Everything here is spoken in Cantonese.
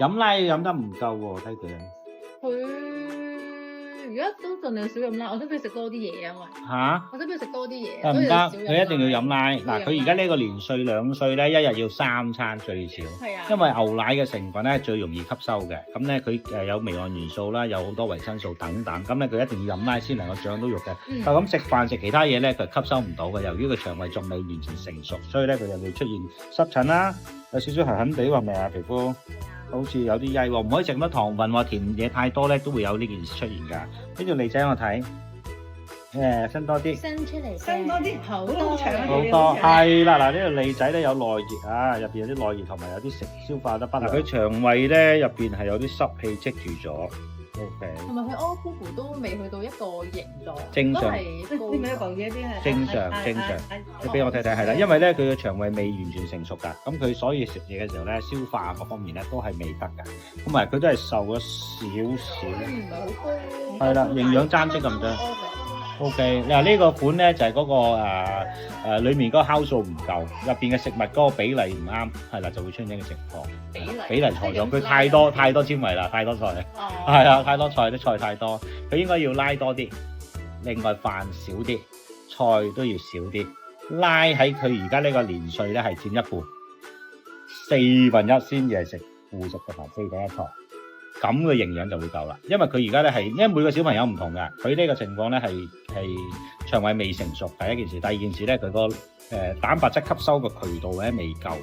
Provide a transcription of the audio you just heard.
飲奶飲得唔夠喎，睇佢。佢而家都盡量少飲奶，我想俾佢食多啲嘢啊嘛。嚇？我想俾佢食多啲嘢，得唔得？佢一定要飲奶。嗱，佢而家呢呢個年歲2歲咧，一日要3餐最少。係啊，因為牛奶嘅成分咧最容易吸收嘅，咁咧佢有微量元素啦，有好多維生素等等，咁咧佢一定要飲奶先能夠長到肉嘅。就咁食飯食其他嘢咧，佢吸收唔到嘅，由於佢腸胃仲未完全成熟，所以咧佢就會出現濕疹啦，有少少痕痕地喎，係咪啊？皮膚好似有啲曳喎，唔可以食咁多糖分喎，甜嘢太多咧都會有呢件事出現㗎。呢條脷仔我睇。伸多啲，伸出嚟，伸多啲，好長好多，係啦，嗱呢個脷仔咧有內熱啊，入邊有啲內熱同埋有啲食消化得不良。佢腸胃咧入邊係有啲濕氣積住咗，OK。同埋佢屙 poo poo 都未去到一個形狀，正常，啲咩講嘢啲係正常。你俾我睇睇係啦，因為咧佢嘅腸胃未完全成熟㗎，咁佢所以食嘢嘅時候咧消化各方面咧都係未得㗎，同埋佢都係瘦咗少少。唔係好高。係啦，營養爭啲咁多。O.K. 嗱呢個款咧就係嗰個裡面嗰個酵素唔夠，入邊嘅食物嗰個比例唔啱，係啦就會出現呢個情況。比例錯咗，佢太多纖維啦，太多菜，係啊太多菜，啲菜太多，佢應該要拉多啲。另外飯少啲，菜都要少啲。拉喺佢而家呢個年歲咧係佔一半，1/4先至係食副食嘅飯，1/4菜。咁嘅營養就會夠啦，因為佢而家咧係，因為每個小朋友唔同㗎，佢呢個情況咧係腸胃未成熟，第一件事，第二件事咧佢個蛋白質吸收嘅渠道咧未夠。